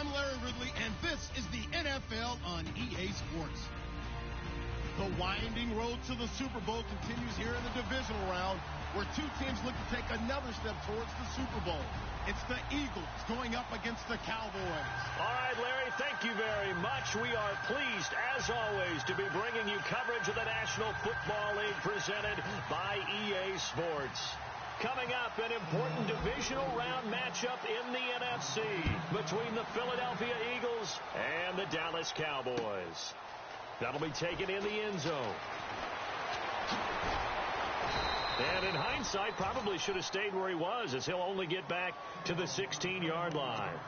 I'm Larry Ridley, and this is the NFL on EA Sports. The winding road to the Super Bowl continues here in the divisional round, where two teams look to take another step towards the Super Bowl. It's the Eagles going up against the Cowboys. All right, Larry, thank you very much. We are pleased, as always, to be bringing you coverage of the National Football League presented by EA Sports. Coming up, an important divisional round matchup in the NFC between the Philadelphia Eagles and the Dallas Cowboys. That'll be taken in the end zone. And in hindsight, probably should have stayed where he was, as he'll only get back to the 16-yard line.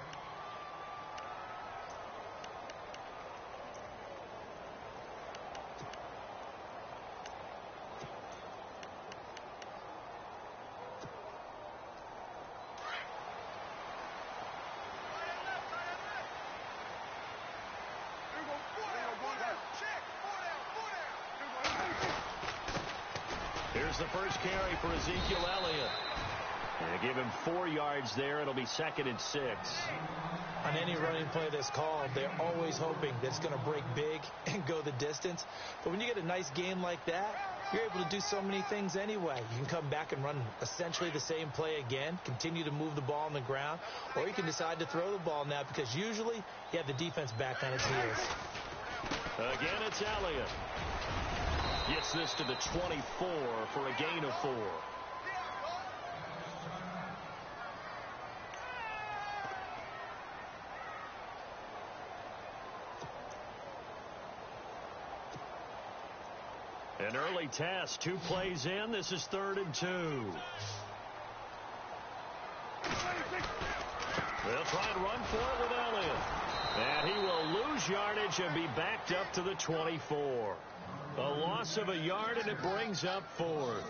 Here's the first carry for Ezekiel Elliott. They give him 4 yards there. It'll be 2nd and 6. On any running play that's called, they're always hoping that it's going to break big and go the distance. But when you get a nice game like that, you're able to do so many things anyway. You can come back and run essentially the same play again, continue to move the ball on the ground, or you can decide to throw the ball now because usually you have the defense back on its heels. Again, it's Elliott. Gets this to the 24 for a gain of 4. An early test, 2 plays in. This is 3rd and 2. They'll try and run for it with Elliott. And he will lose yardage and be backed up to the 24. A loss of a yard, and it brings up 4th.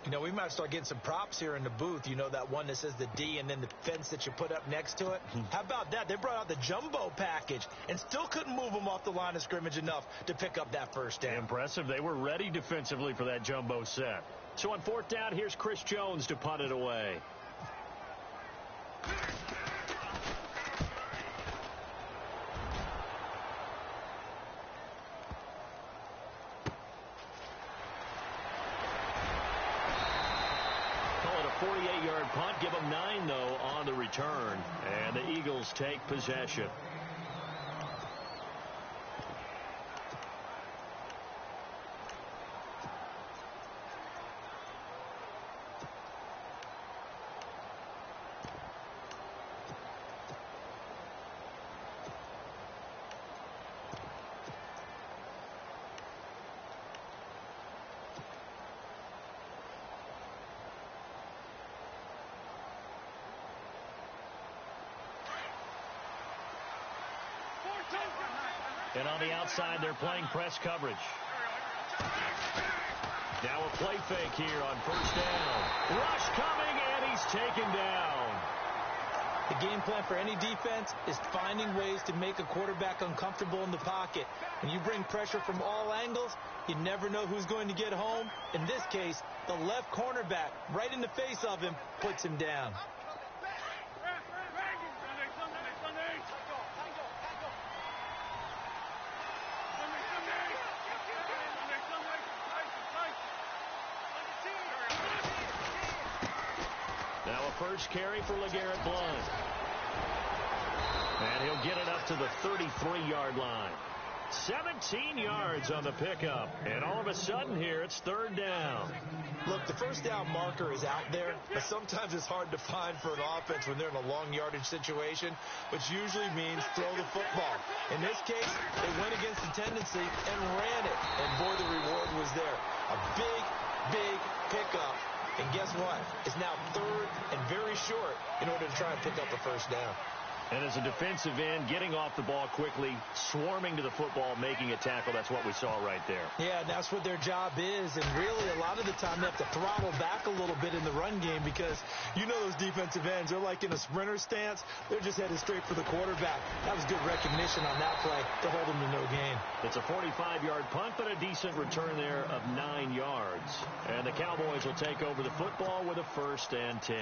You know, we might start getting some props here in the booth. You know, that one that says the D and then the fence that you put up next to it. How about that? They brought out the jumbo package and still couldn't move them off the line of scrimmage enough to pick up that first down. Impressive. They were ready defensively for that jumbo set. So on 4th down, here's Chris Jones to punt it away. Call it a 48-yard punt. Give them 9, though, on the return. And the Eagles take possession. And on the outside, they're playing press coverage. Now a play fake here on 1st down. Rush coming, and he's taken down. The game plan for any defense is finding ways to make a quarterback uncomfortable in the pocket. When you bring pressure from all angles, you never know who's going to get home. In this case, the left cornerback, right in the face of him, puts him down. Now a first carry for LeGarrette Blount. And he'll get it up to the 33-yard line. 17 yards on the pickup. And all of a sudden here, it's 3rd down. Look, the first down marker is out there, but sometimes it's hard to find for an offense when they're in a long yardage situation, which usually means throw the football. In this case, they went against the tendency and ran it. And boy, the reward was there. A big, big pickup. And guess what? It's now 3rd and very short in order to try and pick up a first down. And as a defensive end, getting off the ball quickly, swarming to the football, making a tackle, that's what we saw right there. Yeah, and that's what their job is. And really, a lot of the time, they have to throttle back a little bit in the run game because you know those defensive ends, they're like in a sprinter stance. They're just headed straight for the quarterback. That was good recognition on that play to hold them to no gain. It's a 45-yard punt, but a decent return there of 9 yards. And the Cowboys will take over the football with a 1st and 10.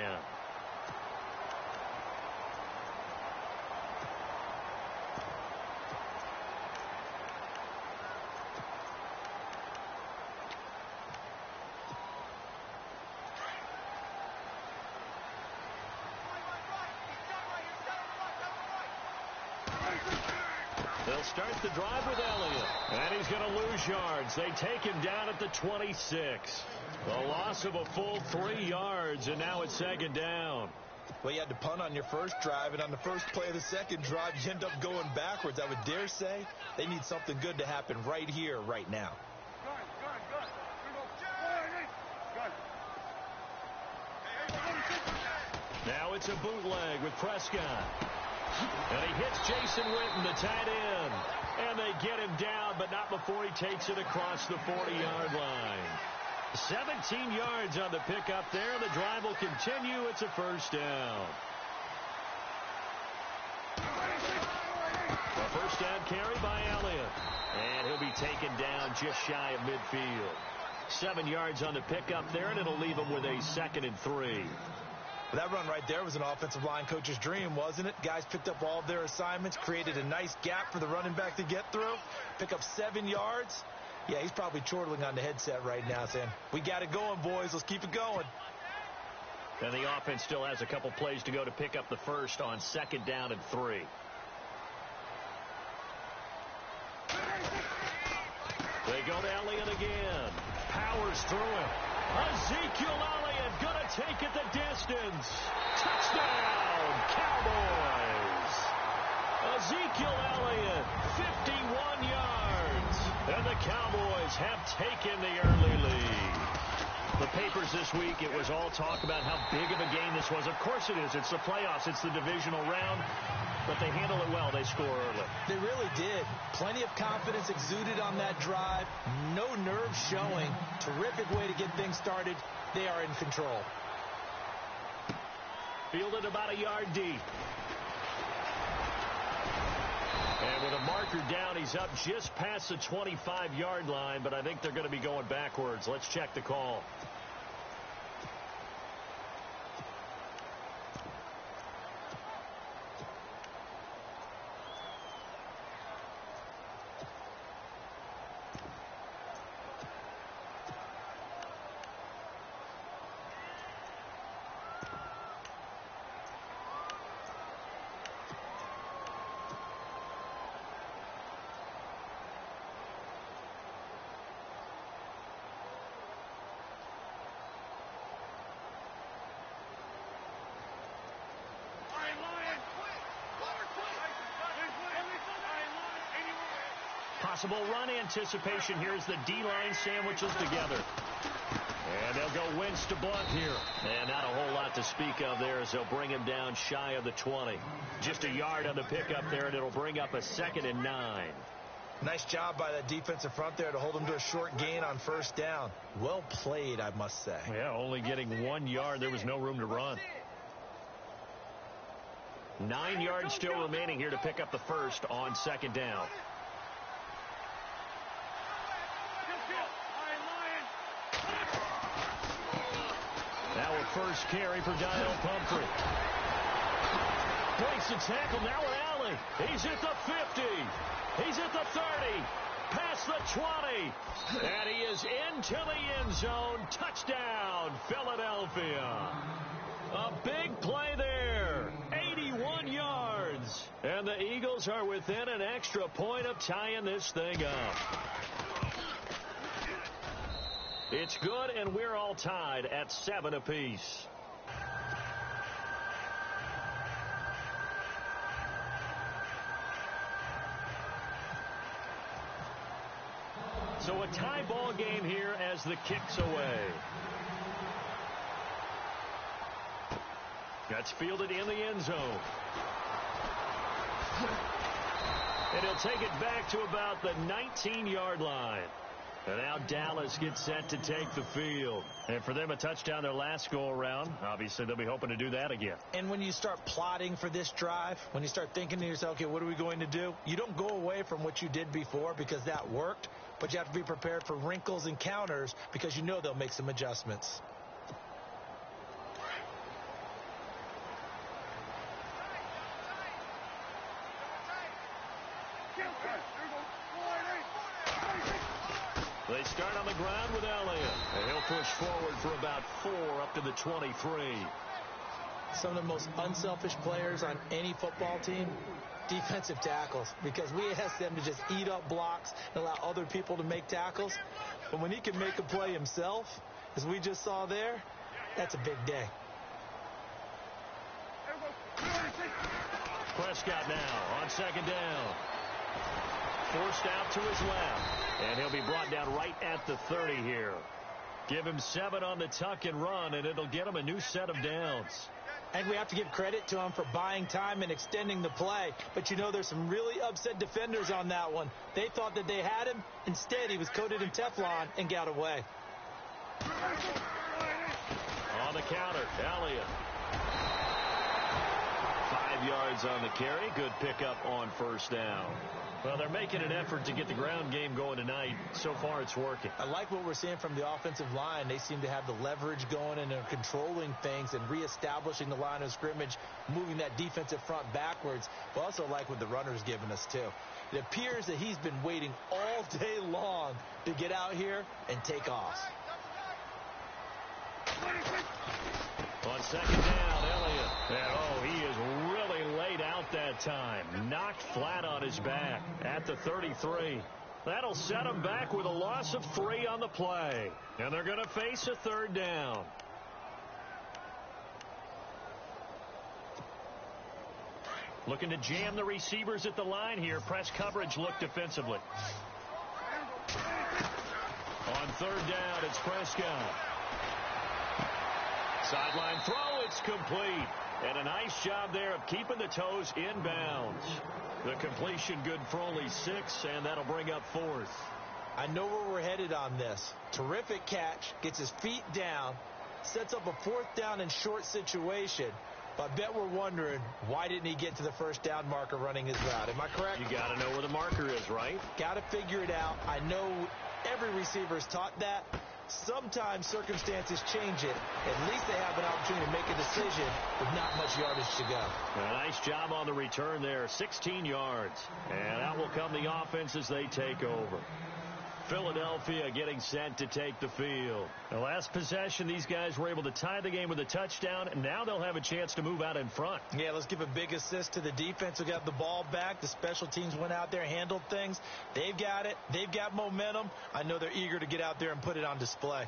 They'll start the drive with Elliott. And he's going to lose yards. They take him down at the 26. A loss of a full 3 yards, and now it's second down. Well, you had to punt on your first drive, and on the first play of the second drive, you end up going backwards. I would dare say they need something good to happen right here, right now. Now it's a bootleg with Prescott. And he hits Jason Witten, the tight end. And they get him down, but not before he takes it across the 40-yard line. 17 yards on the pickup there. The drive will continue. It's a first down. A first down carry by Elliott. And he'll be taken down just shy of midfield. 7 yards on the pickup there, and it'll leave him with a 2nd and 3. That run right there was an offensive line coach's dream, wasn't it? Guys picked up all of their assignments, created a nice gap for the running back to get through, pick up 7 yards. Yeah, he's probably chortling on the headset right now saying, we got it going, boys. Let's keep it going. And the offense still has a couple plays to go to pick up the first on 2nd down and 3. They go to Elliott again. Powers through it. Ezekiel Elliott going to take it the distance. Touchdown, Cowboys. Ezekiel Elliott, 51 yards. And the Cowboys have taken the early lead. The papers this week, it was all talk about how big of a game this was. Of course it is. It's the playoffs. It's the divisional round. But they handle it well. They score early. They really did. Plenty of confidence exuded on that drive. No nerves showing. Terrific way to get things started. They are in control. Fielded about a yard deep. And with a marker down, he's up just past the 25-yard line, but I think they're going to be going backwards. Let's check the call. Possible run anticipation here as the D-line sandwiches together. And they'll go Wentz to Blunt here. And not a whole lot to speak of there as they'll bring him down shy of the 20. Just a yard on the pickup there, and it'll bring up a 2nd and 9. Nice job by that defensive front there to hold him to a short gain on first down. Well played, I must say. Yeah, only getting 1 yard. There was no room to run. 9 yards still remaining here to pick up the first on 2nd down. Now a first carry for Daniel Pumphrey. Breaks the tackle. Now with Alley. He's at the 50. He's at the 30. Past the 20. And he is into the end zone. Touchdown, Philadelphia. A big play there. 81 yards. And the Eagles are within an extra point of tying this thing up. It's good, and we're all tied at 7 apiece. So a tie ball game here as the kick's away. That's fielded in the end zone. And he'll take it back to about the 19-yard line. And now Dallas gets set to take the field. And for them, a touchdown their last go-around. Obviously, they'll be hoping to do that again. And when you start plotting for this drive, when you start thinking to yourself, okay, what are we going to do? You don't go away from what you did before because that worked. But you have to be prepared for wrinkles and counters because you know they'll make some adjustments. They start on the ground with Elliott. And he'll push forward for about 4 up to the 23. Some of the most unselfish players on any football team, defensive tackles, because we ask them to just eat up blocks and allow other people to make tackles. But when he can make a play himself, as we just saw there, that's a big day. Prescott now on second down. Forced out to his left, and he'll be brought down right at the 30 here. Give him 7 on the tuck and run, and it'll get him a new set of downs. And we have to give credit to him for buying time and extending the play. But, you know, there's some really upset defenders on that one. They thought that they had him. Instead, he was coated in Teflon and got away. On the counter, Elliott. 5 yards on the carry. Good pickup on first down. Well, they're making an effort to get the ground game going tonight. So far, it's working. I like what we're seeing from the offensive line. They seem to have the leverage going and are controlling things and reestablishing the line of scrimmage, moving that defensive front backwards. But also like what the runner's giving us, too. It appears that he's been waiting all day long to get out here and take off. On second down, Elliott. And, he is really laid out that time. Knocked flat on his back at the 33. That'll set him back with a loss of 3 on the play. And they're going to face a third down. Looking to jam the receivers at the line here. Press coverage look defensively. On third down, it's Prescott. Sideline throw, it's complete. And a nice job there of keeping the toes inbounds. The completion good for only 6, and that'll bring up 4th. I know where we're headed on this. Terrific catch, gets his feet down, sets up a 4th down and short situation. But I bet we're wondering, why didn't he get to the first down marker running his route? Am I correct? You got to know where the marker is, right? Got to figure it out. I know every receiver is taught that. Sometimes circumstances change it. At least they have an opportunity to make a decision with not much yardage to go. A nice job on the return there, 16 yards. And out will come the offense as they take over. Philadelphia getting set to take the field. The last possession, these guys were able to tie the game with a touchdown, and now they'll have a chance to move out in front. Yeah, let's give a big assist to the defense who got the ball back. The special teams went out there, handled things. They've got it. They've got momentum. I know they're eager to get out there and put it on display.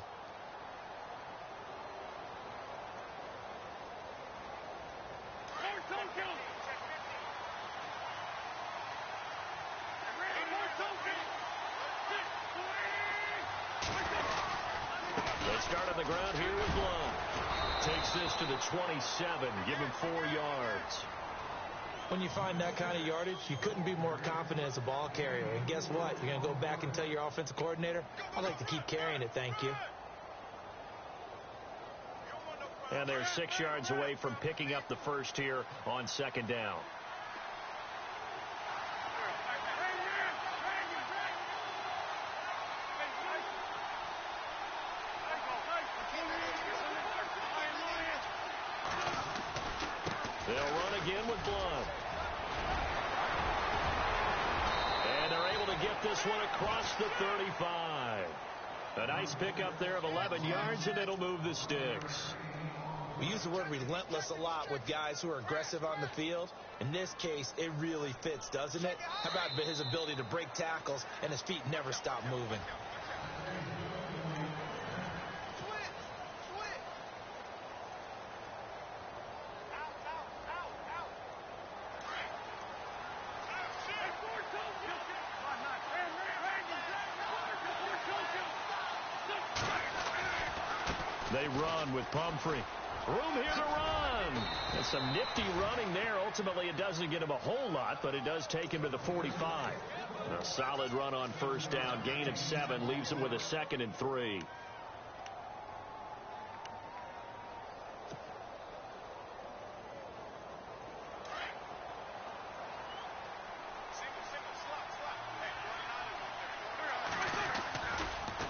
Start on the ground here with Blunt. Takes this to the 27. Give him 4 yards. When you find that kind of yardage, you couldn't be more confident as a ball carrier. And guess what? You're going to go back and tell your offensive coordinator, I'd like to keep carrying it, thank you. And they're 6 yards away from picking up the first here on second down. They'll run again with Blunt. And they're able to get this one across the 35. A nice pickup there of 11 yards, and it'll move the sticks. We use the word relentless a lot with guys who are aggressive on the field. In this case, it really fits, doesn't it? How about his ability to break tackles and his feet never stop moving? They run with Pumphrey. Room here to run. And some nifty running there. Ultimately, it doesn't get him a whole lot, but it does take him to the 45. A solid run on first down. Gain of 7 leaves him with a 2nd and 3.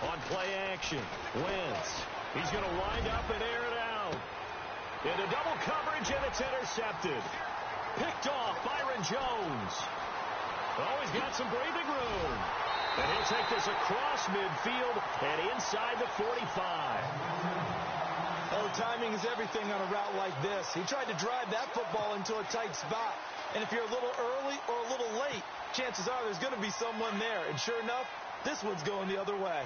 On play action, Wentz. He's going to wind up and air it out. Into double coverage, and it's intercepted. Picked off Byron Jones. Oh, he's got some breathing room. And he'll take this across midfield and inside the 45. Oh, timing is everything on a route like this. He tried to drive that football into a tight spot. And if you're a little early or a little late, chances are there's going to be someone there. And sure enough, this one's going the other way.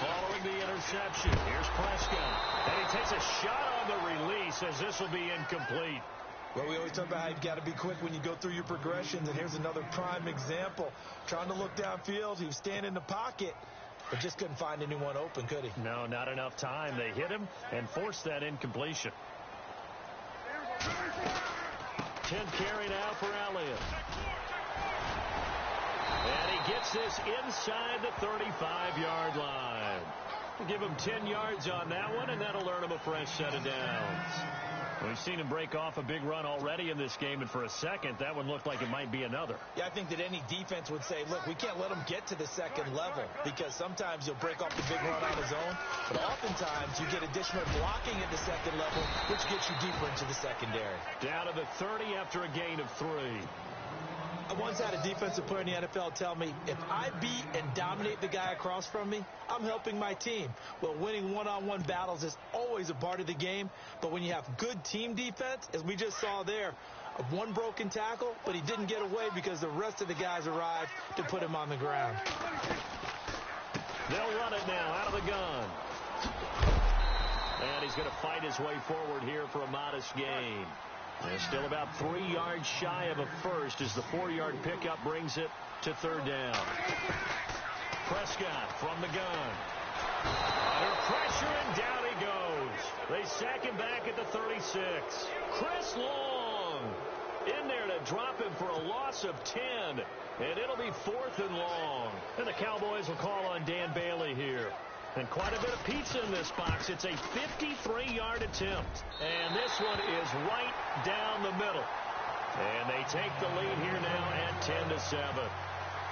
Following the interception, here's Prescott. And he takes a shot on the release as this will be incomplete. Well, we always talk about how you've got to be quick when you go through your progressions, and here's another prime example. Trying to look downfield, he was standing in the pocket, but just couldn't find anyone open, could he? No, not enough time. They hit him and forced that incompletion. 10th carry now for Elliott. And he gets this inside the 35-yard line. Give him 10 yards on that one, and that'll earn him a fresh set of downs. We've seen him break off a big run already in this game, and for a second, that one looked like it might be another. Yeah, I think that any defense would say, look, we can't let him get to the second level, because sometimes he'll break off the big run on his own, but oftentimes you get additional blocking at the second level, which gets you deeper into the secondary. Down to the 30 after a gain of 3. I once had a defensive player in the NFL tell me, if I beat and dominate the guy across from me, I'm helping my team. Well, winning one-on-one battles is always a part of the game, but when you have good team defense, as we just saw there, one broken tackle, but he didn't get away because the rest of the guys arrived to put him on the ground. They'll run it now out of the gun. And he's going to fight his way forward here for a modest gain. They're still about 3 yards shy of a first as the 4-yard pickup brings it to third down. Prescott from the gun. Under pressure, and down he goes. They sack him back at the 36. Chris Long in there to drop him for a loss of 10. And it'll be 4th and long. And the Cowboys will call on Dan Bailey here. And quite a bit of pizza in this box. It's a 53-yard attempt. And this one is right down the middle. And they take the lead here now at 10-7.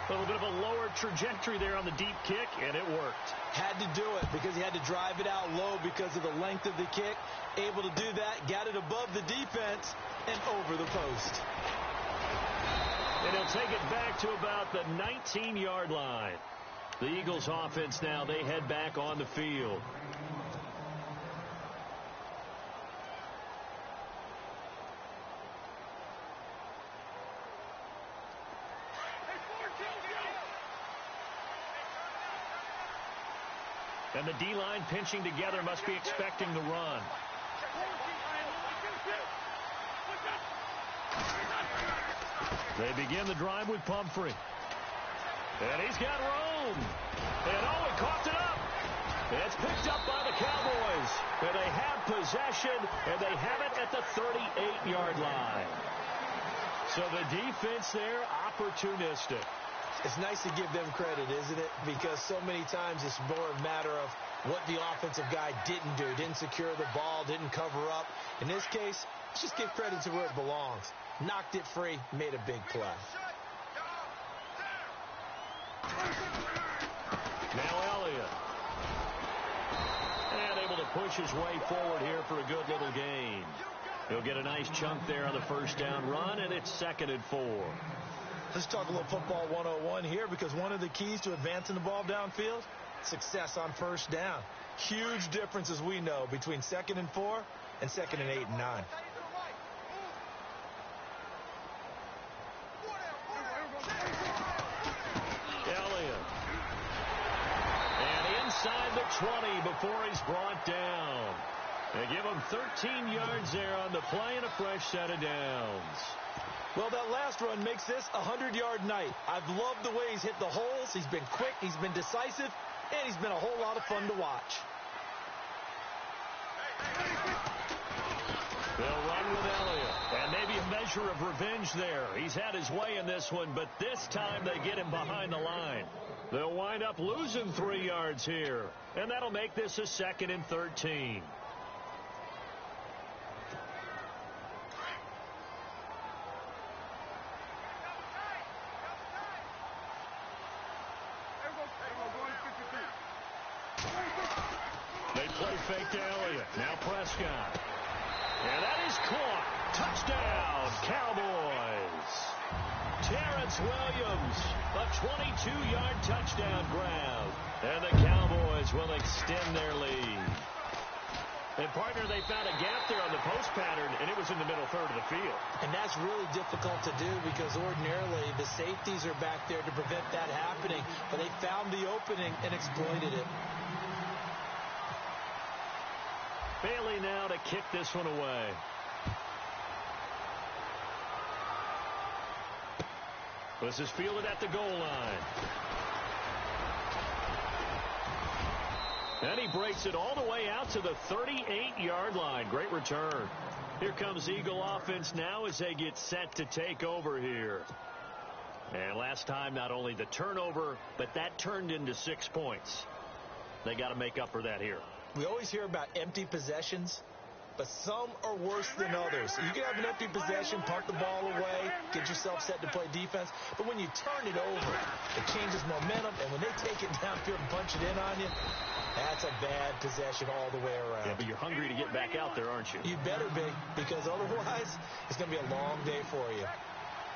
A little bit of a lower trajectory there on the deep kick, and it worked. Had to do it because he had to drive it out low because of the length of the kick. Able to do that, got it above the defense, and over the post. And he'll take it back to about the 19-yard line. The Eagles offense now, they head back on the field. And the D-line pinching together, must be expecting the run. They begin the drive with Pumphrey. And he's got room. And oh, he coughed it up. It's picked up by the Cowboys. And they have possession, and they have it at the 38-yard line. So the defense there, opportunistic. It's nice to give them credit, isn't it? Because so many times it's more a matter of what the offensive guy didn't do. Didn't secure the ball, didn't cover up. In this case, let's just give credit to where it belongs. Knocked it free, made a big play. Now Elliott. And able to push his way forward here for a good little gain. He'll get a nice chunk there on the first down run, and it's 2nd and 4. Let's talk a little football 101 here, because one of the keys to advancing the ball downfield, success on first down. Huge difference, as we know, between 2nd and 4 and 2nd and 8 and 9. Elliott. And inside the 20 before he's brought down. They give him 13 yards there on the play and a fresh set of downs. Well, that last run makes this a 100-yard night. I've loved the way he's hit the holes. He's been quick, he's been decisive, and he's been a whole lot of fun to watch. They'll run with Elliott. And maybe a measure of revenge there. He's had his way in this one, but this time they get him behind the line. They'll wind up losing 3 yards here. And that'll make this a 2nd and 13. They play fake to Elliott. Now Prescott. And that is caught. Touchdown, Cowboys. Terrence Williams, a 22-yard touchdown grab. And the Cowboys will extend their lead. And partner, They found a gap there on the post pattern, and it was in the middle third of the field. And that's really difficult to do because ordinarily the safeties are back there to prevent that happening. But they found the opening and exploited it. Bailey now to kick this one away. This is fielded at the goal line. And he breaks it all the way out to the 38-yard line. Great return. Here comes Eagle offense now as they get set to take over here. And last time, not only the turnover, but that turned into 6 points. They got to make up for that here. We always hear about empty possessions, but some are worse than others. You can have an empty possession, punt the ball away, get yourself set to play defense, but when you turn it over, it changes momentum, and when they take it downfield and punch it in on you, that's a bad possession all the way around. Yeah, but you're hungry to get back out there, aren't you? You better be, because otherwise, it's going to be a long day for you.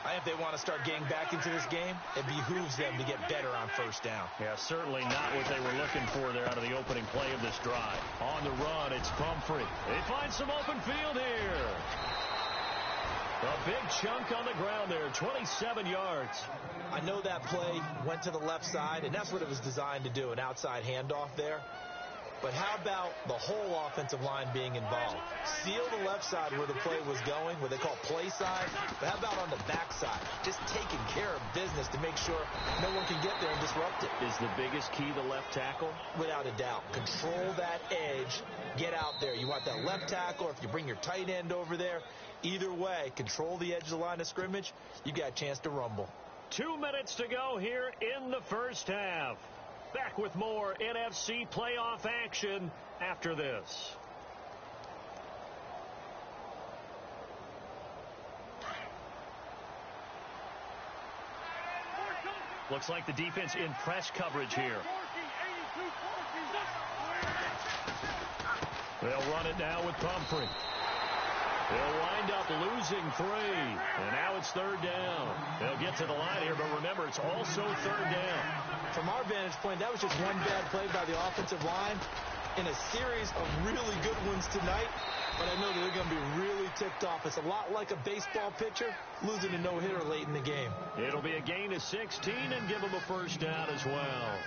If they want to start getting back into this game, it behooves them to get better on first down. Yeah, certainly not what they were looking for there out of the opening play of this drive. On the run, it's Pumphrey. They find some open field here. A big chunk on the ground there, 27 yards. I know that play went to the left side, and that's what it was designed to do, an outside handoff there. But how about the whole offensive line being involved? Seal the left side where the play was going, what they call play side. But how about on the back side? Just taking care of business to make sure no one can get there and disrupt it. Is the biggest key the left tackle? Without a doubt. Control that edge. Get out there. You want that left tackle, or if you bring your tight end over there, either way, control the edge of the line of scrimmage. You got a chance to rumble. 2 minutes to go here in the first half. Back with more NFC playoff action after this. Looks like the defense in press coverage here. They'll run it now with Pumphrey. They'll wind up losing 3. And now it's third down. They'll get to the line here, but remember, it's also third down. From our vantage point, that was just one bad play by the offensive line in a series of really good ones tonight. But I know that they're going to be really ticked off. It's a lot like a baseball pitcher losing a no-hitter late in the game. It'll be a gain of 16 and give them a first down as well.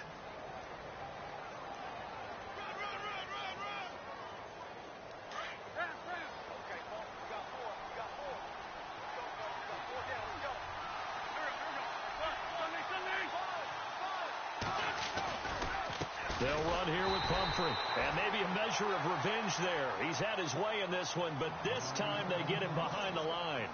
They'll run here with Pumphrey. And maybe a measure of revenge there. He's had his way in this one, but this time they get him behind the line.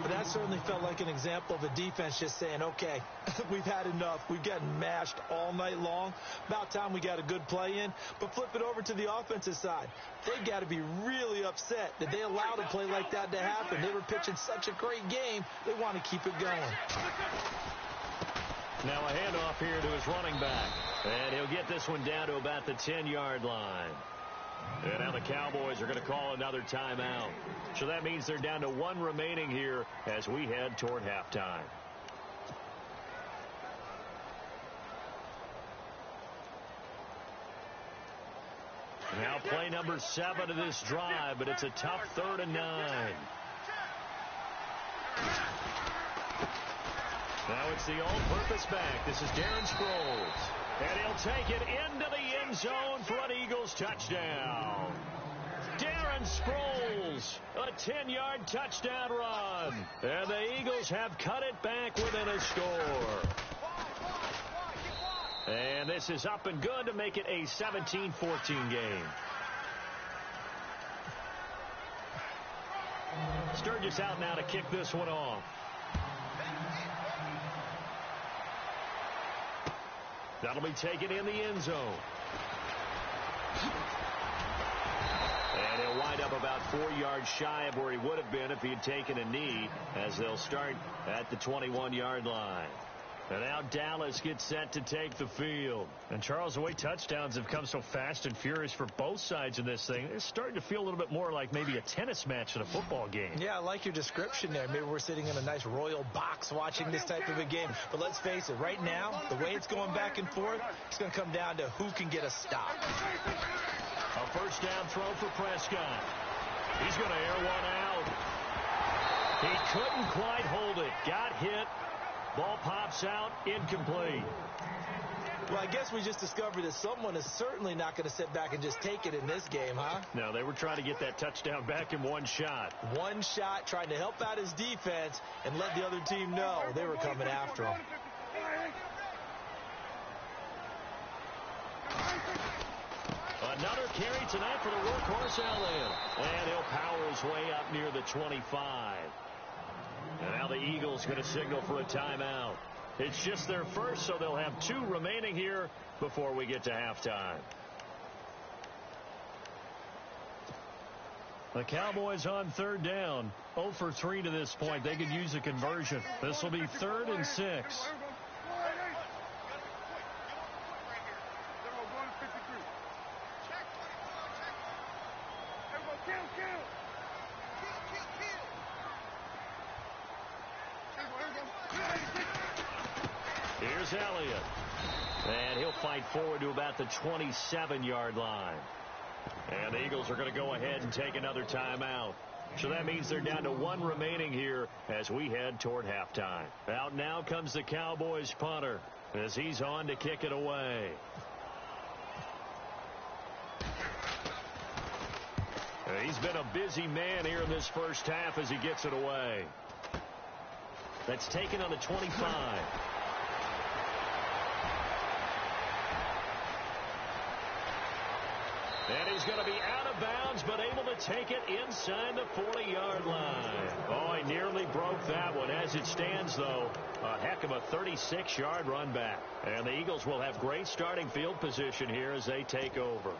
But that certainly felt like an example of a defense just saying, okay, we've had enough. We've gotten mashed all night long. About time we got a good play in. But flip it over to the offensive side. They've got to be really upset that they allowed a play like that to happen. They were pitching such a great game. They want to keep it going. Now a handoff here to his running back. And he'll get this one down to about the 10-yard line. And now the Cowboys are going to call another timeout. So that means they're down to 1 remaining here as we head toward halftime. Now play number 7 of this drive, but it's a tough 3rd and 9. Now it's the all-purpose back. This is Darren Sproles. And he'll take it into the end zone for an Eagles touchdown. Darren Sproles, a 10-yard touchdown run. And the Eagles have cut it back within a score. And this is up and good to make it a 17-14 game. Sturgis out now to kick this one off. That'll be taken in the end zone. And he'll wind up about 4 yards shy of where he would have been if he had taken a knee, as they'll start at the 21-yard line. And now Dallas gets set to take the field. And, Charles, the way touchdowns have come so fast and furious for both sides in this thing, it's starting to feel a little bit more like maybe a tennis match in a football game. Yeah, I like your description there. Maybe we're sitting in a nice royal box watching this type of a game. But let's face it, right now, the way it's going back and forth, it's going to come down to who can get a stop. A first down throw for Prescott. He's going to air one out. He couldn't quite hold it. Got hit. Ball pops out. Incomplete. Well, I guess we just discovered that someone is certainly not going to sit back and just take it in this game, huh? No, they were trying to get that touchdown back in one shot. One shot, trying to help out his defense and let the other team know they were coming after him. Another carry tonight for the workhorse Elliott. And he'll power his way up near the 25. And now the Eagles going to signal for a timeout. It's just their first, so they'll have 2 remaining here before we get to halftime. The Cowboys on third down. 0 for 3 to this point. They could use a conversion. This will be 3rd and 6. Here's Elliott. And he'll fight forward to about the 27-yard line. And the Eagles are going to go ahead and take another timeout. So that means they're down to 1 remaining here as we head toward halftime. Out now comes the Cowboys punter as he's on to kick it away. He's been a busy man here in this first half as he gets it away. That's taken on the 25. And he's going to be out of bounds, but able to take it inside the 40-yard line. Oh, he nearly broke that one. As it stands, though, a heck of a 36-yard run back. And the Eagles will have great starting field position here as they take over.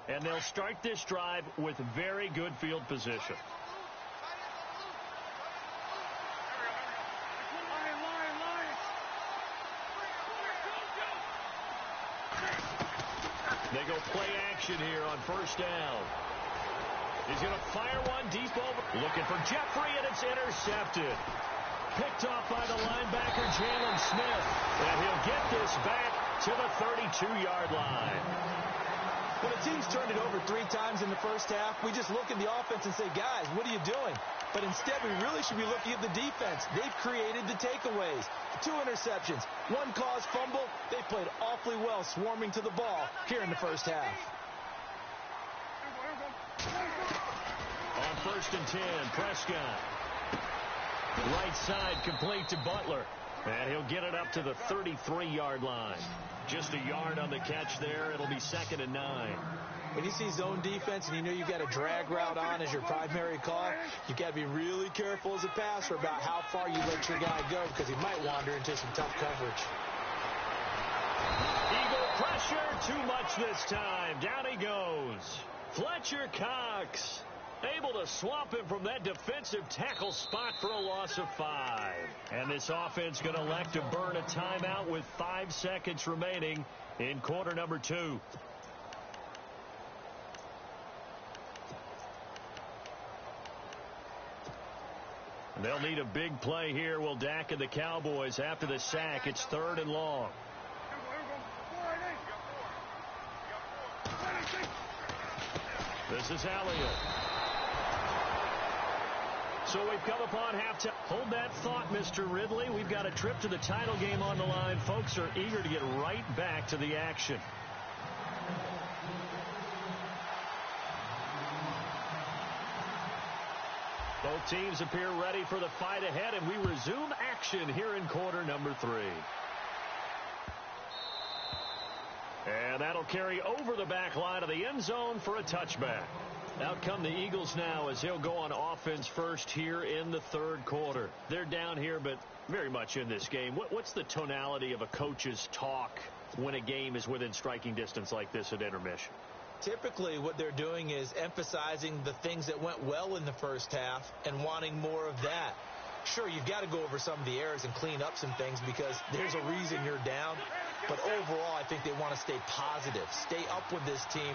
And they'll start this drive with very good field position. They go play action here on first down. He's going to fire one deep over. Looking for Jeffrey, and it's intercepted. Picked off by the linebacker, Jalen Smith. And he'll get this back to the 32-yard line. When a team's turned it over 3 times in the first half, we just look at the offense and say, guys, what are you doing? But instead, we really should be looking at the defense. They've created the takeaways. 2 interceptions, 1 caused fumble. They played awfully well swarming to the ball here in the first half. On 1st and 10, Prescott. Right side complete to Butler. And he'll get it up to the 33-yard line. Just a yard on the catch there. It'll be 2nd and 9. When you see zone defense and you know you've got a drag route on as your primary call, you've got to be really careful as a passer about how far you let your guy go because he might wander into some tough coverage. Eagle pressure, too much this time. Down he goes. Fletcher Cox able to swamp him from that defensive tackle spot for a loss of 5. And this offense going to elect to burn a timeout with 5 seconds remaining in quarter number 2. They'll need a big play here. Will Dak and the Cowboys after the sack. It's 3rd and long. This is Elliott. So we've come upon halftime. Hold that thought, Mr. Ridley. We've got a trip to the title game on the line. Folks are eager to get right back to the action. Both teams appear ready for the fight ahead, and we resume action here in quarter number 3. And that'll carry over the back line of the end zone for a touchback. Out come the Eagles now as he'll go on offense first here in the 3rd quarter. They're down here, but very much in this game. What's the tonality of a coach's talk when a game is within striking distance like this at intermission? Typically, what they're doing is emphasizing the things that went well in the first half and wanting more of that. Sure, you've got to go over some of the errors and clean up some things because there's a reason you're down. But overall, I think they want to stay positive, stay up with this team.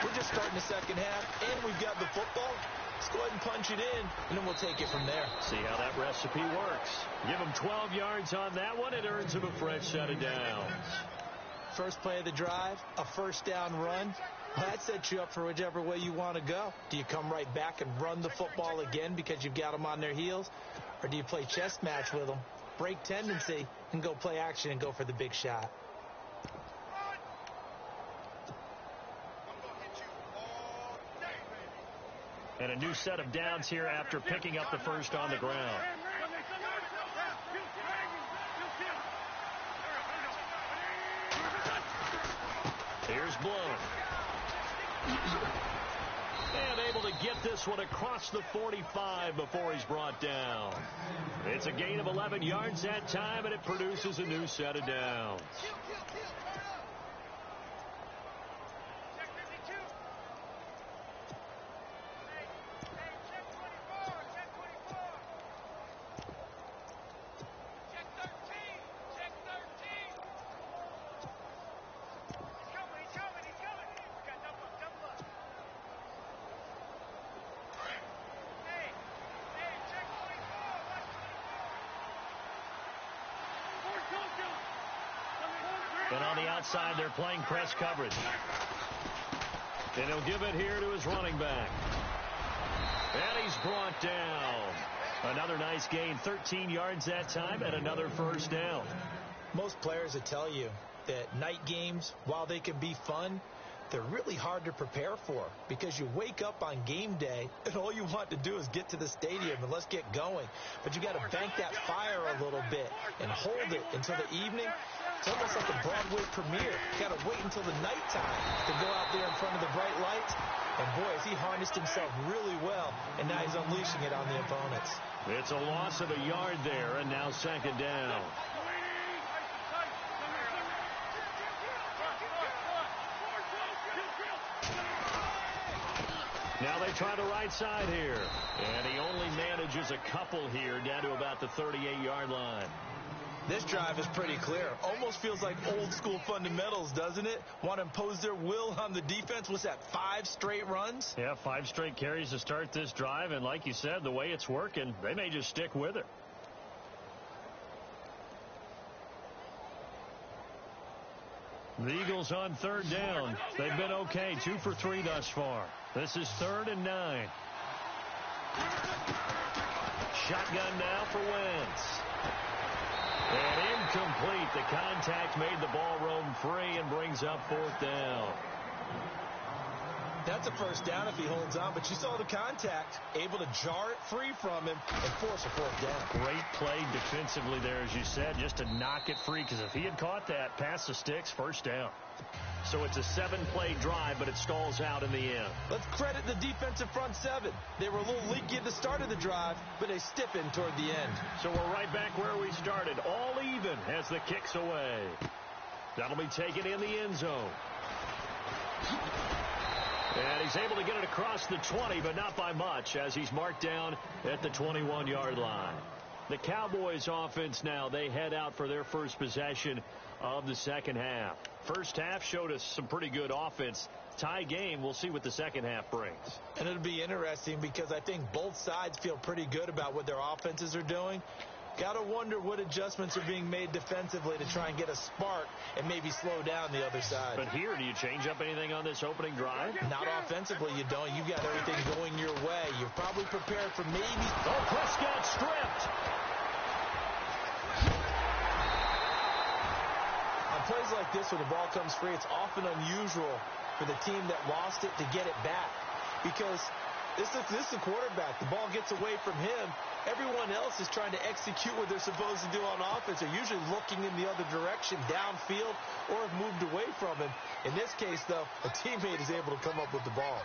We're just starting the second half, and we've got the football. Let's go ahead and punch it in, and then we'll take it from there. See how that recipe works. Give him 12 yards on that one. It earns him a fresh set of downs. First play of the drive, a first down run. Well, that sets you up for whichever way you want to go. Do you come right back and run the football again because you've got them on their heels? Or do you play chess match with them, break tendency, and go play action and go for the big shot? And a new set of downs here after picking up the first on the ground. Here's Blow. And able to get this one across the 45 before he's brought down. It's a gain of 11 yards that time, and it produces a new set of downs. And on the outside, they're playing press coverage. And he'll give it here to his running back. And he's brought down. Another nice gain, 13 yards that time, and another first down. Most players will tell you that night games, while they can be fun, they're really hard to prepare for because you wake up on game day and all you want to do is get to the stadium and let's get going. But you got to bank that fire a little bit and hold it until the evening. It's almost like a Broadway premiere. Got to wait until the nighttime to go out there in front of the bright lights. And boy, has he harnessed himself really well, and now he's unleashing it on the opponents. It's a loss of a yard there, and now second down. Now they try the right side here. And he only manages a couple here down to about the 38-yard line. This drive is pretty clear. Almost feels like old school fundamentals, doesn't it? Want to impose their will on the defense. What's that, 5 straight runs? Yeah, 5 straight carries to start this drive. And like you said, the way it's working, they may just stick with it. The Eagles on third down. They've been okay, 2 for 3 thus far. This is 3rd and 9. Shotgun now for Wentz. And incomplete. The contact made the ball roam free and brings up 4th down. That's a first down if he holds on, but you saw the contact, able to jar it free from him and force a 4th down. Great play defensively there, as you said, just to knock it free, because if he had caught that, past the sticks, first down. So it's a 7-play drive, but it stalls out in the end. Let's credit the defensive front 7. They were a little leaky at the start of the drive, but they stiffened toward the end. So we're right back where we started, all even as the kick's away. That'll be taken in the end zone. And he's able to get it across the 20, but not by much, as he's marked down at the 21-yard line. The Cowboys offense now, they head out for their first possession of the second half. First half showed us some pretty good offense. Tie game, we'll see what the second half brings. And it'll be interesting because I think both sides feel pretty good about what their offenses are doing. Got to wonder what adjustments are being made defensively to try and get a spark and maybe slow down the other side. But here, do you change up anything on this opening drive? Not offensively, you don't. You've got everything going your way. You're probably prepared for maybe... Oh, Prescott stripped. On plays like this where the ball comes free, it's often unusual for the team that lost it to get it back. Because this is the quarterback. The ball gets away from him. Everyone else is trying to execute what they're supposed to do on offense. They're usually looking in the other direction, downfield, or have moved away from him. In this case, though, a teammate is able to come up with the ball.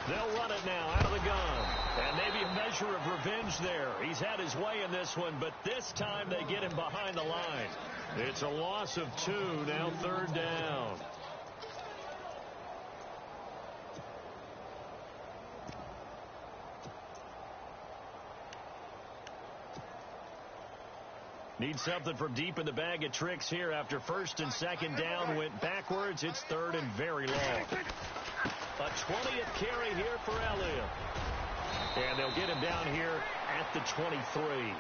They'll run it now out of the gun. And maybe a measure of revenge there. He's had his way in this one, but this time they get him behind the line. It's a loss of 2, now 3rd down. Need something from deep in the bag of tricks here after first and second down went backwards. It's third and very long. A 20th carry here for Elliott. And they'll get him down here at the 23.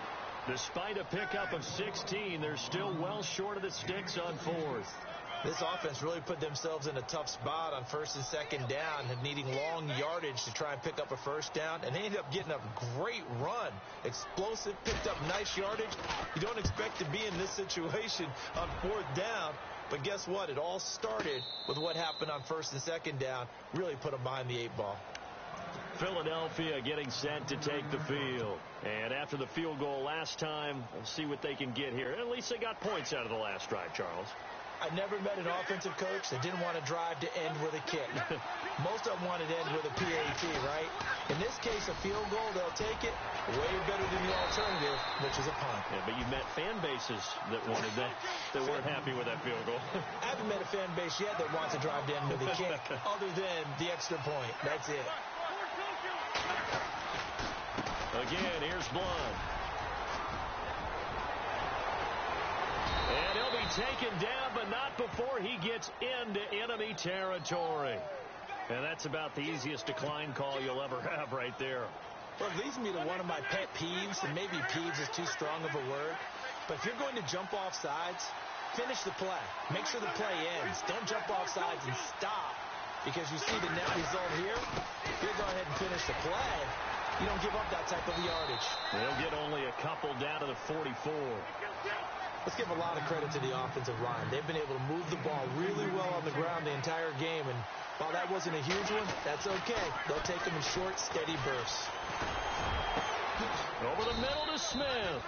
Despite a pickup of 16, they're still well short of the sticks on fourth. This offense really put themselves in a tough spot on first and second down, and needing long yardage to try and pick up a first down, and they ended up getting a great run. Explosive, picked up nice yardage. You don't expect to be in this situation on fourth down, but guess what? It all started with what happened on first and second down. Really put them behind the 8-ball. Philadelphia getting set to take the field. And after the field goal last time, we'll see what they can get here. At least they got points out of the last drive, Charles. I never met an offensive coach that didn't want to drive to end with a kick. Most of them wanted to end with a PAT, right? In this case, a field goal, they'll take it. Way better than the alternative, which is a punt. Yeah, but you've met fan bases that wanted that weren't happy with that field goal. I haven't met a fan base yet that wants to drive to end with a kick other than the extra point. That's it. Again, here's Blunt. And he'll be taken down, but not before he gets into enemy territory. And that's about the easiest decline call you'll ever have right there. Well, it leads me to one of my pet peeves, and maybe peeves is too strong of a word. But if you're going to jump off sides, finish the play. Make sure the play ends. Don't jump off sides and stop. Because you see the net result here. If you go ahead and finish the play, you don't give up that type of yardage. They'll get only a couple down to the 44. Let's give a lot of credit to the offensive line. They've been able to move the ball really well on the ground the entire game. And while that wasn't a huge one, that's okay. They'll take them in short, steady bursts. Over the middle to Smith.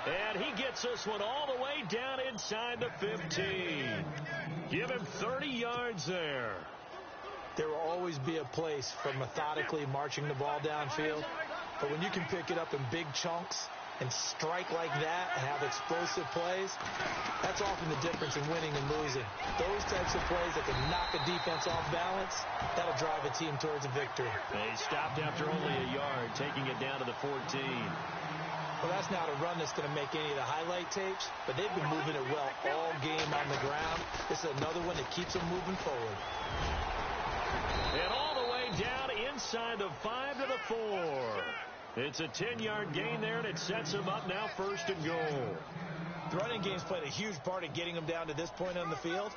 And he gets this one all the way down inside the 15. Give him 30 yards there. There will always be a place for methodically marching the ball downfield. But when you can pick it up in big chunks and strike like that and have explosive plays, that's often the difference in winning and losing. Those types of plays that can knock a defense off balance, that'll drive a team towards a victory. They stopped after only a yard, taking it down to the 14. Well, that's not a run that's going to make any of the highlight tapes, but they've been moving it well all game on the ground. This is another one that keeps them moving forward. And all the way down inside the 5 to the 4. It's a 10-yard gain there, and it sets them up now first and goal. The running game's played a huge part in getting them down to this point on the field.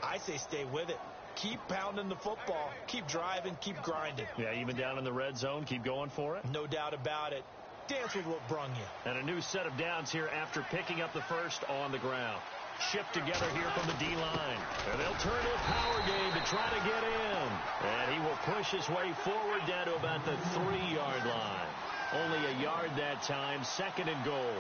I say stay with it. Keep pounding the football. Keep driving. Keep grinding. Yeah, even down in the red zone, keep going for it. No doubt about it. Dance with what brung you. And a new set of downs here after picking up the first on the ground. Shift together here from the D-line. And they'll turn to a power game to try to get in. And he will push his way forward down to about the 3-yard line. Only a yard that time, second and goal.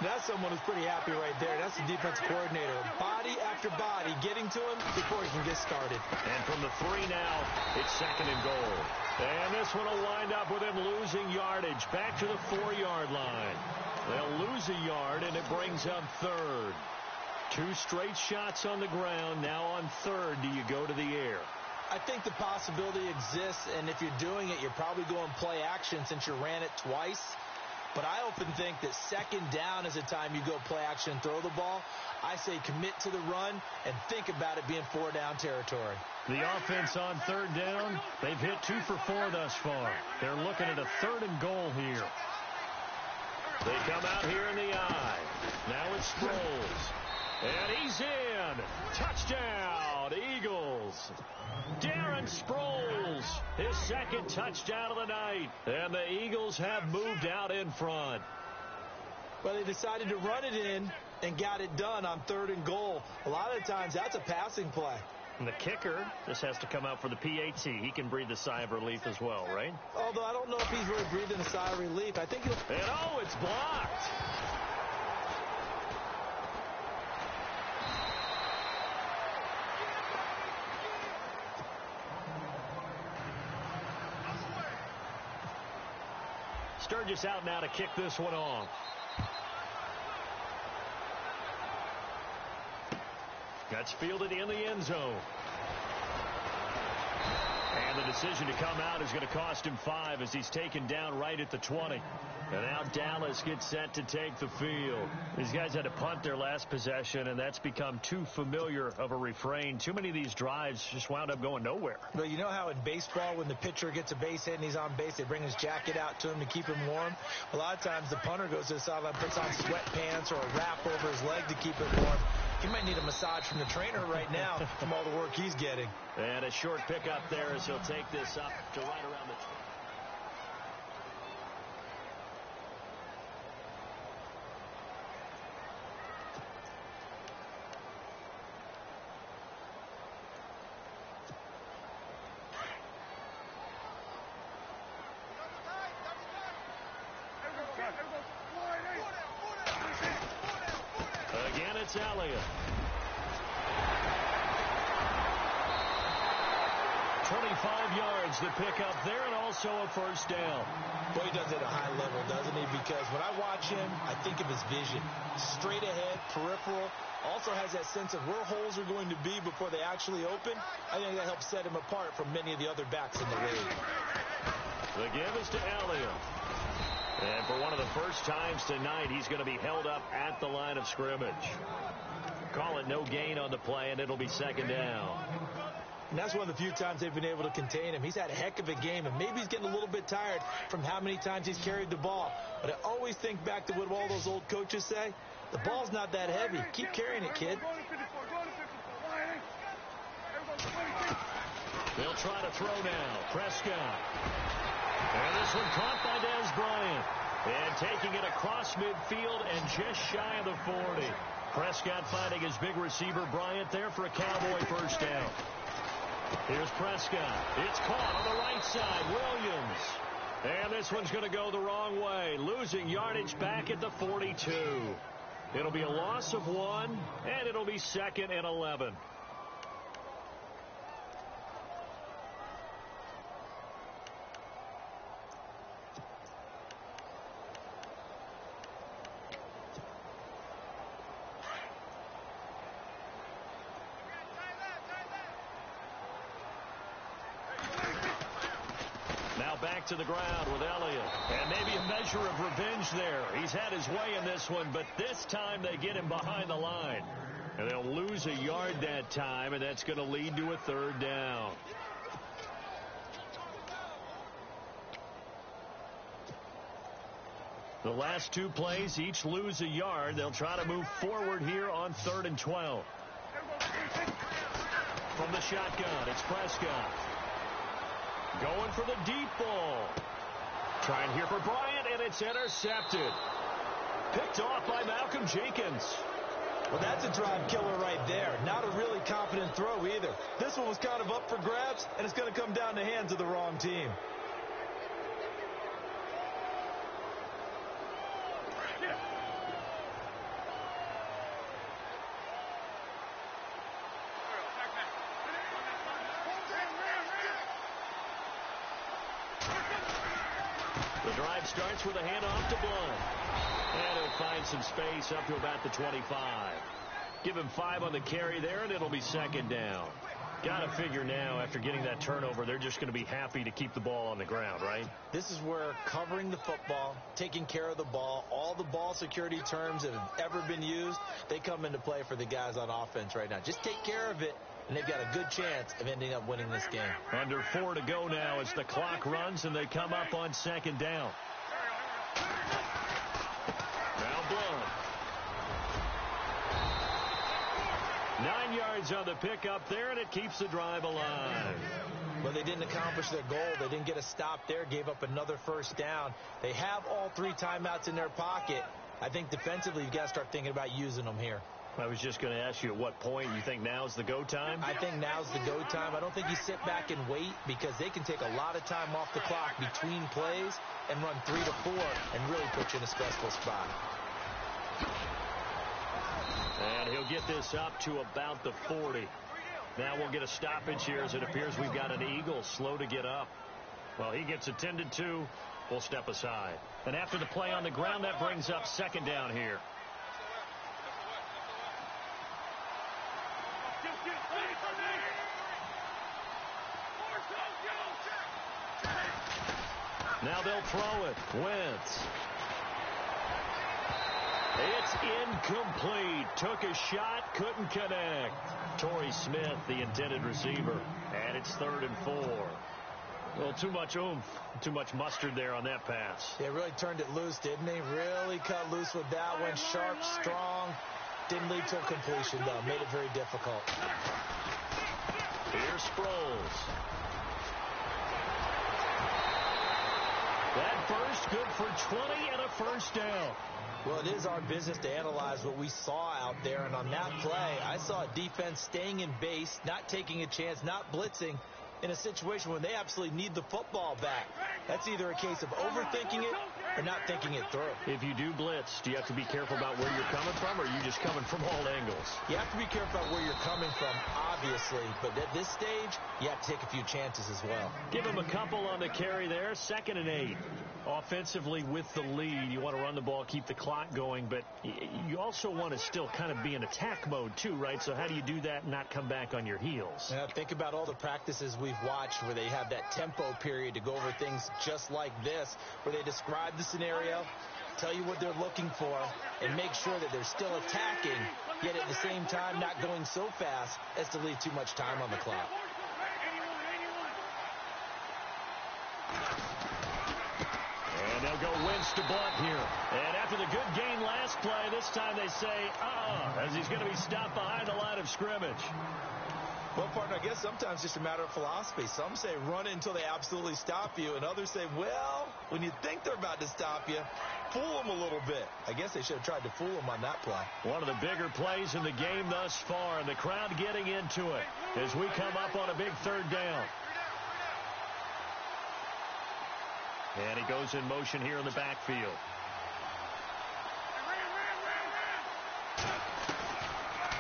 That's someone who's pretty happy right there. That's the defense coordinator. Body after body getting to him before he can get started. And from the 3 now, it's second and goal. And this one will wind up with him losing yardage back to the 4-yard line. They'll lose a yard, and it brings up third. 2 straight shots on the ground. Now on third, do you go to the air? I think the possibility exists, and if you're doing it, you're probably going play action since you ran it twice. But I often think that second down is the time you go play action and throw the ball. I say commit to the run and think about it being 4-down territory. The offense on third down, they've hit 2 for 4 thus far. They're looking at a third and goal here. They come out here in the eye. Now it's Sproles. And he's in. Touchdown, Eagles. Darren Sproles, his second touchdown of the night. And the Eagles have moved out in front. Well, they decided to run it in and got it done on third and goal. A lot of times, that's a passing play. And the kicker just has to come out for the PAT. He can breathe a sigh of relief as well, right? Although I don't know if he's really breathing a sigh of relief. I think he'll... And oh, it's blocked. Sturgis out now to kick this one off. That's fielded in the end zone. And the decision to come out is going to cost him 5 as he's taken down right at the 20. And now Dallas gets set to take the field. These guys had to punt their last possession, and that's become too familiar of a refrain. Too many of these drives just wound up going nowhere. Well, you know how in baseball when the pitcher gets a base hit and he's on base, they bring his jacket out to him to keep him warm? A lot of times the punter goes to the sideline, puts on sweatpants or a wrap over his leg to keep it warm. He might need a massage from the trainer right now from all the work he's getting. And a short pickup there as he'll take this up to right around the 20. Again, it's Elliott. 25 yards the pickup there, and also a first down. Boy, he does it at a high level, doesn't he? Because when I watch him, I think of his vision. Straight ahead, peripheral. Also has that sense of where holes are going to be before they actually open. I think that helps set him apart from many of the other backs in the league. The give is to Elliott. And for one of the first times tonight, he's going to be held up at the line of scrimmage. Call it no gain on the play, and it'll be second down. And that's one of the few times they've been able to contain him. He's had a heck of a game, and maybe he's getting a little bit tired from how many times he's carried the ball. But I always think back to what all those old coaches say. The ball's not that heavy. Keep carrying it, kid. They'll try to throw now. Prescott. And this one caught by Dez Bryant. And taking it across midfield and just shy of the 40. Prescott finding his big receiver Bryant there for a Cowboy first down. Here's Prescott. It's caught on the right side. Williams. And this one's going to go the wrong way. Losing yardage back at the 42. It'll be a loss of 1, and it'll be 2nd and 11. Now back to the ground with Elliott. And maybe a measure of revenge there. He's had his way in this one, but this time they get him behind the line. And they'll lose a yard that time, and that's going to lead to a third down. The last 2 plays each lose a yard. They'll try to move forward here on 3rd and 12. From the shotgun, it's Prescott. Going for the deep ball. Trying here for Bryant, and it's intercepted. Picked off by Malcolm Jenkins. Well, that's a drive killer right there. Not a really confident throw either. This one was kind of up for grabs, and it's going to come down the hands of the wrong team. The drive starts with a handoff to Blunt. And he'll find some space up to about the 25. Give him 5 on the carry there, and it'll be 2nd down. Got to figure now, after getting that turnover, they're just going to be happy to keep the ball on the ground, right? This is where covering the football, taking care of the ball, all the ball security terms that have ever been used, they come into play for the guys on offense right now. Just take care of it, and they've got a good chance of ending up winning this game. Under 4 to go now as the clock runs, and they come up on 2nd down. Now Blunt. 9 yards on the pickup there, and it keeps the drive alive. Well, they didn't accomplish their goal. They didn't get a stop there, gave up another first down. They have all 3 timeouts in their pocket. I think defensively, you've got to start thinking about using them here. I was just going to ask you at what point you think now's the go time? I think now's the go time. I don't think you sit back and wait because they can take a lot of time off the clock between plays and run 3 to 4 and really put you in a stressful spot. And he'll get this up to about the 40. Now we'll get a stoppage here as it appears we've got an Eagle slow to get up. Well, he gets attended to. We'll step aside. And after the play on the ground, that brings up 2nd down here. Now they'll throw it. Wentz. It's incomplete. Took a shot, couldn't connect. Torrey Smith, the intended receiver. And it's 3rd and 4. Well, too much oomph, too much mustard there on that pass. Yeah, really turned it loose, didn't he? Really cut loose with that one. Sharp, strong. Didn't lead to a completion, though. Made it very difficult. Here's Sproles. That first good for 20 and a first down. Well, it is our business to analyze what we saw out there. And on that play, I saw a defense staying in base, not taking a chance, not blitzing in a situation where they absolutely need the football back. That's either a case of overthinking it or not thinking it through. If you do blitz, do you have to be careful about where you're coming from, or are you just coming from all angles? You have to be careful about where you're coming from, obviously. But at this stage, you have to take a few chances as well. Give him a couple on the carry there. 2nd and 8. Offensively with the lead, you want to run the ball, keep the clock going, but you also want to still kind of be in attack mode too, right? So how do you do that and not come back on your heels? Yeah, think about all the practices we've watched where they have that tempo period to go over things just like this, where they describe the scenario, tell you what they're looking for, and make sure that they're still attacking, yet at the same time not going so fast as to leave too much time on the clock. And they'll go Wentz to Blunt here. And after the good gain last play, this time they say, as he's going to be stopped behind the line of scrimmage. Well, partner, I guess sometimes it's just a matter of philosophy. Some say run it until they absolutely stop you, and others say, well, when you think they're about to stop you, fool them a little bit. I guess they should have tried to fool them on that play. One of the bigger plays in the game thus far, and the crowd getting into it as we come up on a big 3rd down. And he goes in motion here in the backfield.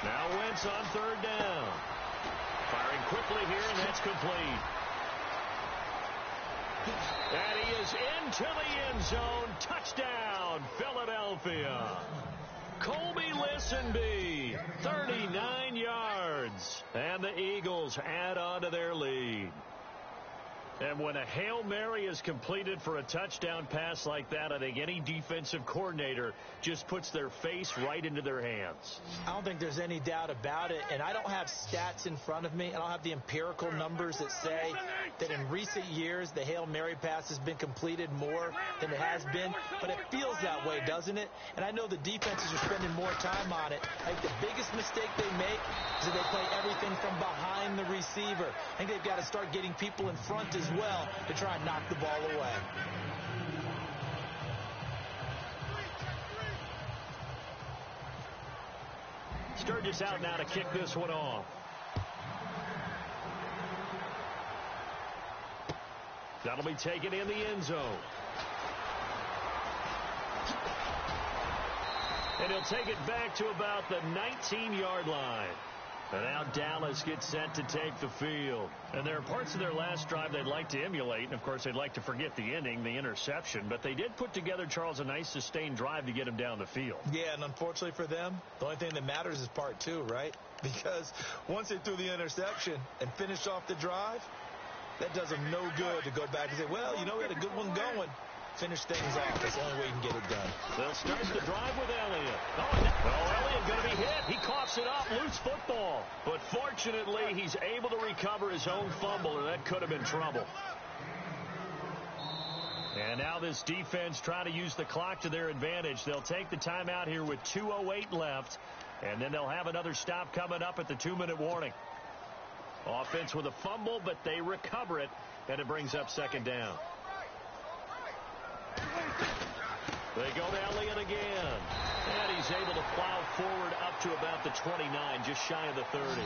Now Wentz on 3rd down. Firing quickly here, and that's complete. And he is into the end zone. Touchdown, Philadelphia. Colby Listenbee, 39 yards. And the Eagles add on to their lead. And when a Hail Mary is completed for a touchdown pass like that, I think any defensive coordinator just puts their face right into their hands. I don't think there's any doubt about it, and I don't have stats in front of me. I don't have the empirical numbers that say that in recent years the Hail Mary pass has been completed more than it has been, but it feels that way, doesn't it? And I know the defenses are spending more time on it. I think the biggest mistake they make is that they play everything from behind the receiver. I think they've got to start getting people in front as well to try and knock the ball away. Sturgis out now to kick this one off. That'll be taken in the end zone. And he'll take it back to about the 19-yard line. And now Dallas gets set to take the field. And there are parts of their last drive they'd like to emulate. And, of course, they'd like to forget the inning, the interception. But they did put together, Charles, a nice sustained drive to get him down the field. Yeah, and unfortunately for them, the only thing that matters is part 2, right? Because once they threw the interception and finished off the drive, that does them no good to go back and say, well, you know, we had a good one going. Finish things off. That's the only way you can get it done. They'll start the drive with Elliott. Elliott going to be hit. He coughs it up. Loose football. But fortunately, he's able to recover his own fumble, and that could have been trouble. And now this defense trying to use the clock to their advantage. They'll take the timeout here with 2:08 left, and then they'll have another stop coming up at the 2-minute warning. Offense with a fumble, but they recover it, and it brings up 2nd down. They go to Elliott again. And he's able to plow forward up to about the 29, just shy of the 30.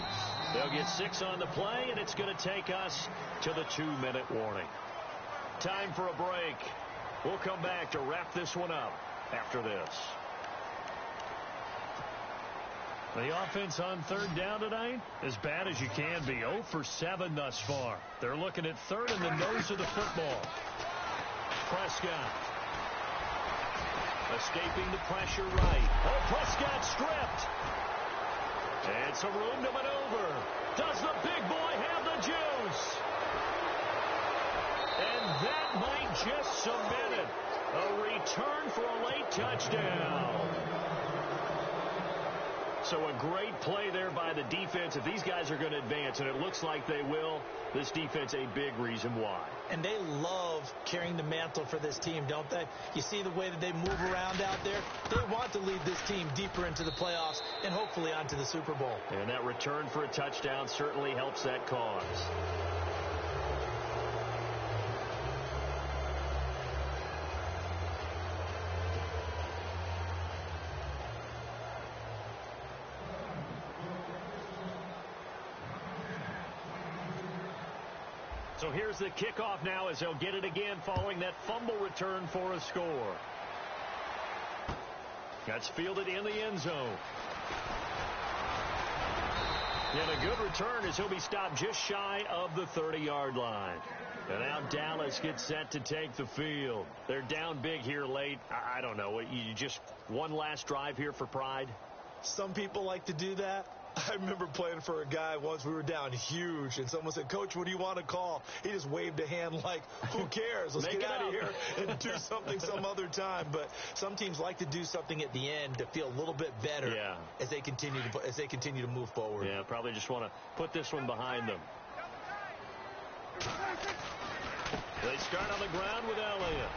They'll get 6 on the play, and it's going to take us to the 2-minute warning. Time for a break. We'll come back to wrap this one up after this. The offense on 3rd down tonight, as bad as you can be. 0 for 7 thus far. They're looking at 3rd in the nose of the football. Prescott. Escaping the pressure right. Oh, Prescott stripped. And some room to maneuver. Does the big boy have the juice? And that might just cement it. A return for a late touchdown. So a great play there by the defense. If these guys are going to advance, and it looks like they will, this defense a big reason why. And they love carrying the mantle for this team, don't they? You see the way that they move around out there? They want to lead this team deeper into the playoffs and hopefully onto the Super Bowl. And that return for a touchdown certainly helps that cause. So here's the kickoff now as they'll get it again following that fumble return for a score. That's fielded in the end zone. And a good return as he'll be stopped just shy of the 30-yard line. And now Dallas gets set to take the field. They're down big here late. I don't know. You just one last drive here for pride? Some people like to do that. I remember playing for a guy once. We were down huge, and someone said, "Coach, what do you want to call?" He just waved a hand like, who cares? Let's get out of here and do something some other time. But some teams like to do something at the end to feel a little bit better as they continue to move forward. Yeah, probably just want to put this one behind them. They start on the ground with Elliott.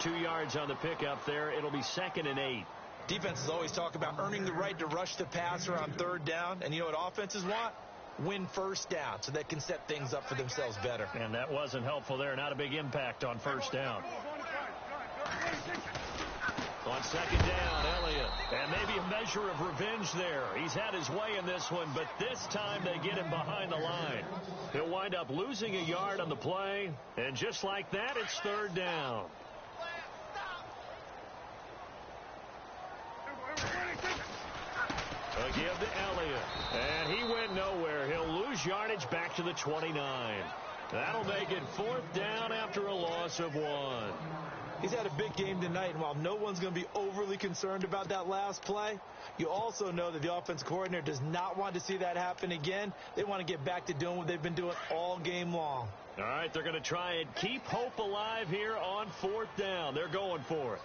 2 yards on the pickup there. It'll be 2nd and 8. Defenses always talk about earning the right to rush the passer on 3rd down. And you know what offenses want? Win 1st down so they can set things up for themselves better. And that wasn't helpful there. Not a big impact on 1st down. On 2nd down, Elliott. And maybe a measure of revenge there. He's had his way in this one, but this time they get him behind the line. He'll wind up losing a yard on the play. And just like that, it's 3rd down. A give to Elliott. And he went nowhere. He'll lose yardage back to the 29. That'll make it 4th down after a loss of 1. He's had a big game tonight, and while no one's going to be overly concerned about that last play, you also know that the offensive coordinator does not want to see that happen again. They want to get back to doing what they've been doing all game long. All right, they're going to try and keep hope alive here on 4th down. They're going for it.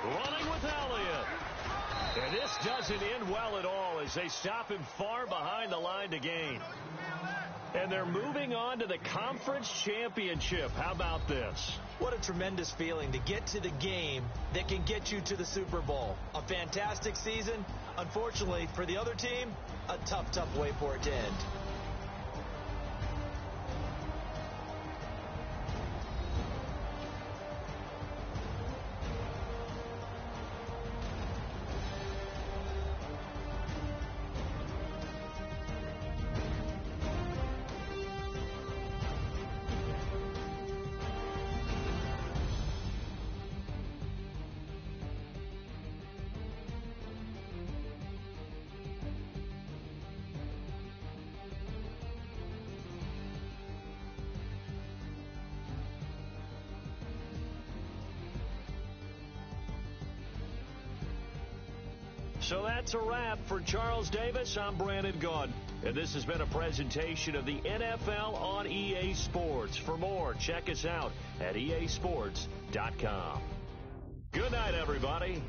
Running with Elliott. And this doesn't end well at all as they stop him far behind the line to gain. And they're moving on to the conference championship. How about this? What a tremendous feeling to get to the game that can get you to the Super Bowl. A fantastic season. Unfortunately, for the other team, a tough way for it to end. So that's a wrap for Charles Davis. I'm Brandon Gaudin, and this has been a presentation of the NFL on EA Sports. For more, check us out at easports.com. Good night, everybody.